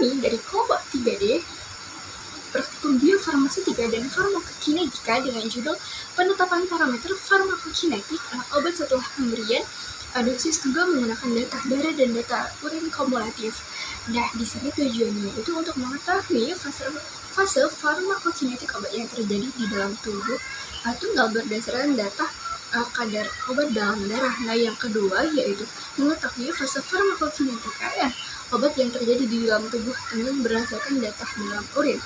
kami dari kelompok 3D praktikum biofarmaseutika dan farmakokinetika dengan judul penetapan parameter farmakokinetik obat setelah pemberian dosis juga menggunakan data darah dan data urin kumulatif. Nah, di sini tujuannya itu untuk mengetahui fase farmakokinetik obat yang terjadi di dalam tubuh tunggal berdasarkan data kadar obat dalam darah. Nah, yang kedua yaitu mengetahui fase farmakokinetika obat yang terjadi di dalam tubuh tunggal berdasarkan data dalam urin.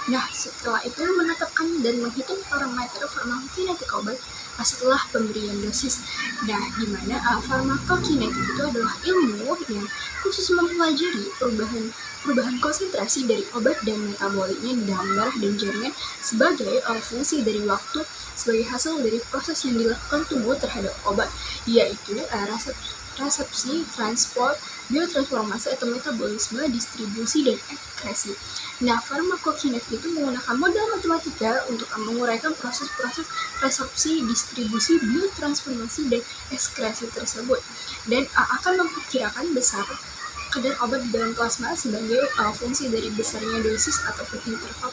Nah, setelah itu menetapkan dan menghitung parameter farmakokinetik obat setelah pemberian dosis. Nah, di mana farmakokinetik itu adalah ilmu yang khusus mempelajari perubahan konsentrasi dari obat dan metaboliknya di dalam darah dan jaringan sebagai fungsi dari waktu sebagai hasil dari proses yang dilakukan tubuh terhadap obat, yaitu resepsi, transport, biotransformasi atau metabolisme, distribusi, dan ekskresi. Nah, farmakokinetik itu menggunakan model matematika untuk menguraikan proses-proses resepsi, distribusi, biotransformasi, dan ekskresi tersebut, dan akan memperkirakan besar kadar obat di dalam plasma sebagai fungsi dari besarnya dosis ataupun interval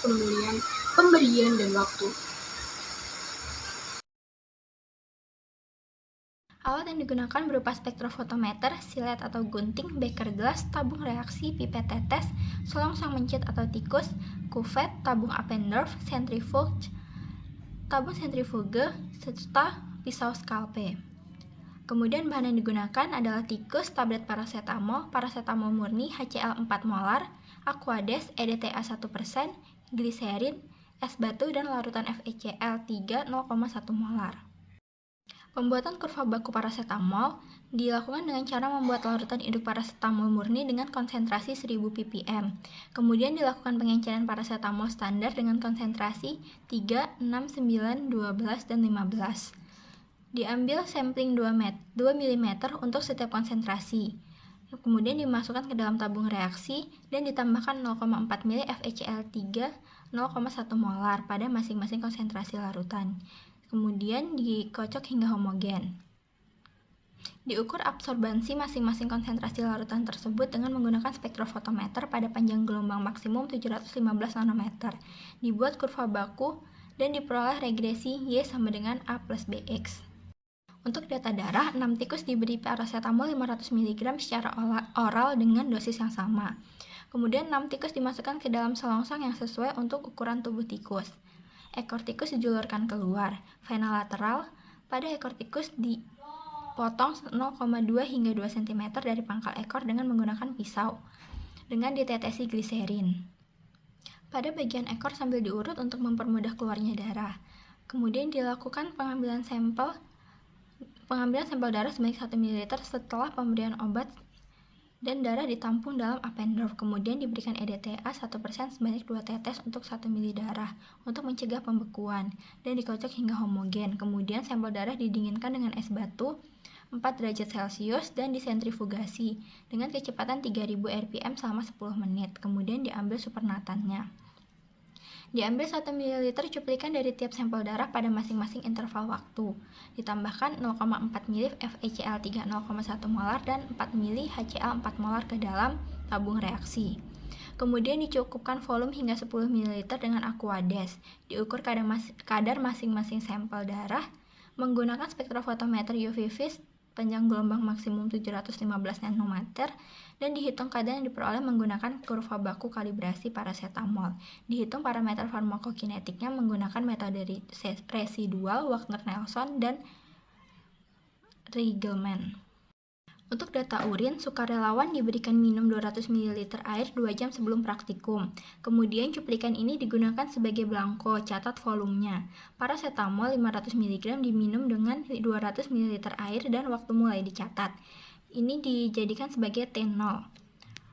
pemberian dan waktu. Alat yang digunakan berupa spektrofotometer, silet atau gunting, beker gelas, tabung reaksi, pipet tetes, selongsong mencit atau tikus, kuvet, tabung Appendorf, tabung sentrifuge, serta pisau skalpel. Kemudian bahan yang digunakan adalah tikus, tablet paracetamol murni HCl 4 molar, Aquades, EDTA 1%, gliserin, es batu, dan larutan FeCl 3 0,1 molar. Pembuatan kurva baku paracetamol dilakukan dengan cara membuat larutan induk paracetamol murni dengan konsentrasi 1000 ppm. Kemudian dilakukan pengenceran paracetamol standar dengan konsentrasi 3, 6, 9, 12, dan 15. Diambil sampling 2 mm untuk setiap konsentrasi. Kemudian dimasukkan ke dalam tabung reaksi dan ditambahkan 0,4 ml FeCl 3 0,1 molar pada masing-masing konsentrasi larutan. Kemudian dikocok hingga homogen. Diukur absorbansi masing-masing konsentrasi larutan tersebut dengan menggunakan spektrofotometer pada panjang gelombang maksimum 715 nanometer. Dibuat kurva baku dan diperoleh regresi Y sama dengan A plus BX. Untuk data darah, 6 tikus diberi paracetamol 500 mg secara oral dengan dosis yang sama. Kemudian 6 tikus dimasukkan ke dalam selongsong yang sesuai untuk ukuran tubuh tikus. Ekor tikus dijulurkan keluar. Vena lateral pada ekor tikus dipotong 0,2 hingga 2 cm dari pangkal ekor dengan menggunakan pisau dengan ditetesi gliserin pada bagian ekor sambil diurut untuk mempermudah keluarnya darah. Kemudian dilakukan pengambilan sampel darah sebanyak 1 ml setelah pemberian obat dan darah ditampung dalam Appendorf. Kemudian diberikan EDTA 1% sebanyak 2 tetes untuk 1 ml darah untuk mencegah pembekuan dan dikocok hingga homogen. Kemudian sampel darah didinginkan dengan es batu 4 derajat Celcius dan disentrifugasi dengan kecepatan 3000 rpm selama 10 menit. Kemudian diambil supernatannya. Diambil 1 ml cuplikan dari tiap sampel darah pada masing-masing interval waktu. Ditambahkan 0,4 ml FeCl 3 0,1 molar dan 4 ml HCl 4 molar ke dalam tabung reaksi. Kemudian dicukupkan volume hingga 10 ml dengan Aquades. Diukur kadar masing-masing sampel darah menggunakan spektrofotometer UV vis panjang gelombang maksimum 715 nanometer dan dihitung kadar yang diperoleh menggunakan kurva baku kalibrasi paracetamol. Dihitung parameter farmakokinetiknya menggunakan metode residual Wagner-Nelson dan Riegelman. Untuk data urin, sukarelawan diberikan minum 200 ml air 2 jam sebelum praktikum. Kemudian cuplikan ini digunakan sebagai belangko, catat volumenya. Paracetamol 500 mg diminum dengan 200 ml air dan waktu mulai dicatat. Ini dijadikan sebagai T0.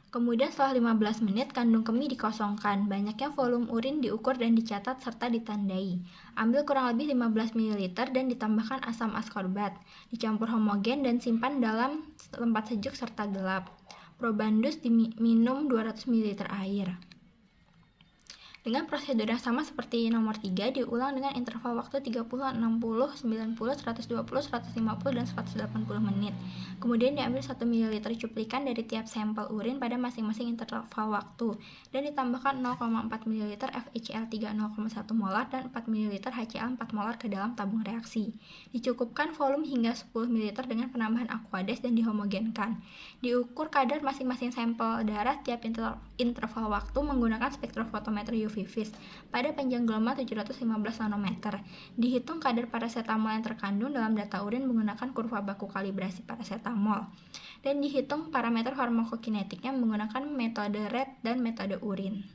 Kemudian setelah 15 menit, kandung kemih dikosongkan. Banyaknya volume urin diukur dan dicatat serta ditandai. Ambil kurang lebih 15 ml dan ditambahkan asam askorbat. Dicampur homogen dan simpan dalam tempat sejuk serta gelap. Probandus diminum 200 ml air. Dengan prosedur yang sama seperti nomor 3, diulang dengan interval waktu 30, 60, 90, 120, 150, dan 180 menit. Kemudian diambil 1 ml cuplikan dari tiap sampel urin pada masing-masing interval waktu, dan ditambahkan 0,4 ml FeCl3 0,1 molar dan 4 ml HCl 4 molar ke dalam tabung reaksi. Dicukupkan volume hingga 10 ml dengan penambahan aquades dan dihomogenkan. Diukur kadar masing-masing sampel darah tiap interval waktu menggunakan spektrofotometer UV vis pada panjang gelombang 715 nanometer. Dihitung kadar parasetamol yang terkandung dalam data urin menggunakan kurva baku kalibrasi parasetamol. Dan dihitung parameter farmakokinetiknya menggunakan metode RET dan metode urin.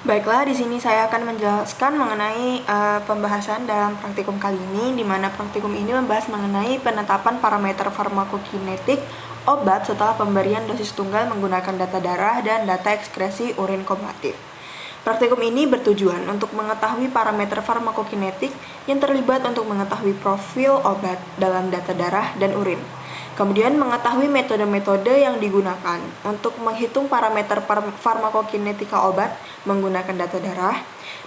Baiklah, di sini saya akan menjelaskan mengenai pembahasan dalam praktikum kali ini, di mana praktikum ini membahas mengenai penetapan parameter farmakokinetik obat setelah pemberian dosis tunggal menggunakan data darah dan data ekskresi urin kumulatif. Praktikum ini bertujuan untuk mengetahui parameter farmakokinetik yang terlibat untuk mengetahui profil obat dalam data darah dan urin. Kemudian mengetahui metode-metode yang digunakan untuk menghitung parameter farmakokinetika obat menggunakan data darah,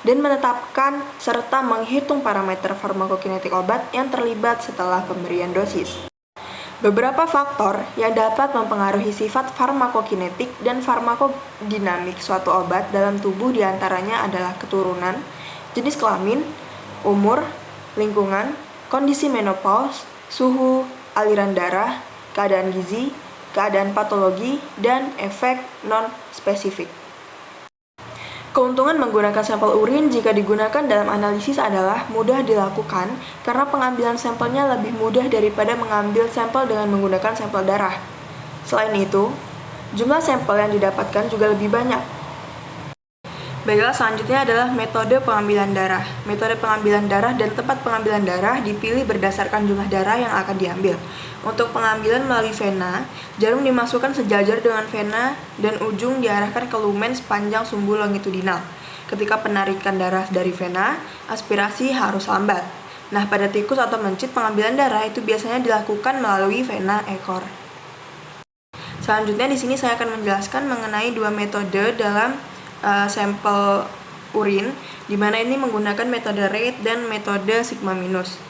dan menetapkan serta menghitung parameter farmakokinetik obat yang terlibat setelah pemberian dosis. Beberapa faktor yang dapat mempengaruhi sifat farmakokinetik dan farmakodinamik suatu obat dalam tubuh diantaranya adalah keturunan, jenis kelamin, umur, lingkungan, kondisi menopause, suhu, aliran darah, keadaan gizi, keadaan patologi, dan efek non-spesifik. Keuntungan menggunakan sampel urin jika digunakan dalam analisis adalah mudah dilakukan karena pengambilan sampelnya lebih mudah daripada mengambil sampel dengan menggunakan sampel darah. Selain itu, jumlah sampel yang didapatkan juga lebih banyak. Baiklah, selanjutnya adalah metode pengambilan darah. Metode pengambilan darah dan tempat pengambilan darah dipilih berdasarkan jumlah darah yang akan diambil. Untuk pengambilan melalui vena, jarum dimasukkan sejajar dengan vena dan ujung diarahkan ke lumen sepanjang sumbu longitudinal. Ketika penarikan darah dari vena, aspirasi harus lambat. Nah, pada tikus atau mencit, pengambilan darah itu biasanya dilakukan melalui vena ekor. Selanjutnya di sini saya akan menjelaskan mengenai dua metode dalam sampel urin, di mana ini menggunakan metode rate dan metode sigma minus.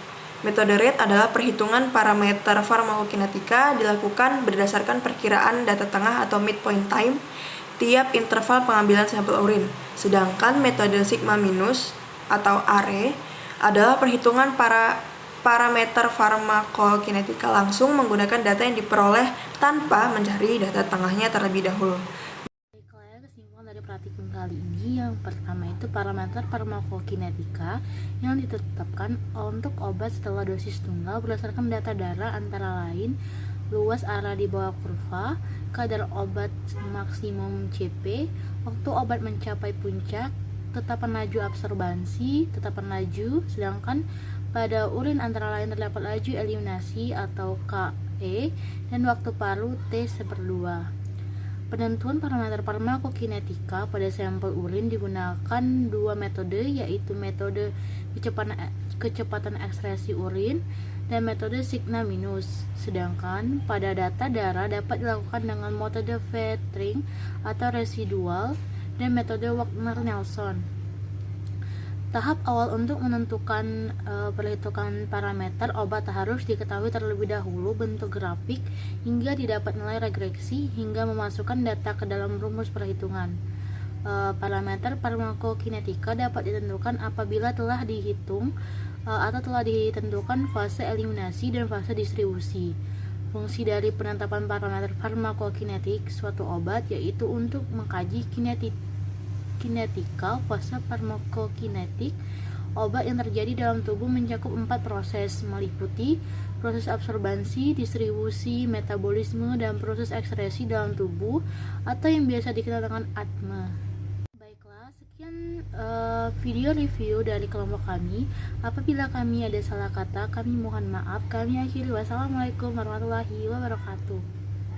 Metode rate adalah perhitungan parameter farmakokinetika dilakukan berdasarkan perkiraan data tengah atau midpoint time tiap interval pengambilan sampel urin. Sedangkan metode sigma minus atau ARE adalah perhitungan parameter farmakokinetika langsung menggunakan data yang diperoleh tanpa mencari data tengahnya terlebih dahulu. Dari praktikum kali ini, yang pertama itu parameter farmakokinetika yang ditetapkan untuk obat setelah dosis tunggal berdasarkan data darah antara lain luas area di bawah kurva, kadar obat maksimum CP, waktu obat mencapai puncak, tetapan laju absorbansi, tetapan laju, sedangkan pada urin antara lain terdapat laju eliminasi atau KE dan waktu paru T/2. Penentuan parameter farmakokinetika pada sampel urin digunakan dua metode, yaitu metode kecepatan ekskresi urin dan metode sigma minus. Sedangkan pada data darah dapat dilakukan dengan metode filtering atau residual dan metode Wagner-Nelson. Tahap awal untuk menentukan perhitungan parameter obat harus diketahui terlebih dahulu bentuk grafik hingga didapat nilai regresi hingga memasukkan data ke dalam rumus perhitungan. Parameter farmakokinetika dapat ditentukan apabila telah dihitung atau telah ditentukan fase eliminasi dan fase distribusi. Fungsi dari penetapan parameter farmakokinetik suatu obat yaitu untuk mengkaji kinetika fase farmakokinetik obat yang terjadi dalam tubuh mencakup 4 proses, meliputi proses absorbansi, distribusi, metabolisme, dan proses ekskresi dalam tubuh atau yang biasa dikenal dengan ATME. Baiklah, sekian video review dari kelompok kami. Apabila kami ada salah kata, kami mohon maaf. Kami akhiri. Wassalamualaikum warahmatullahi wabarakatuh.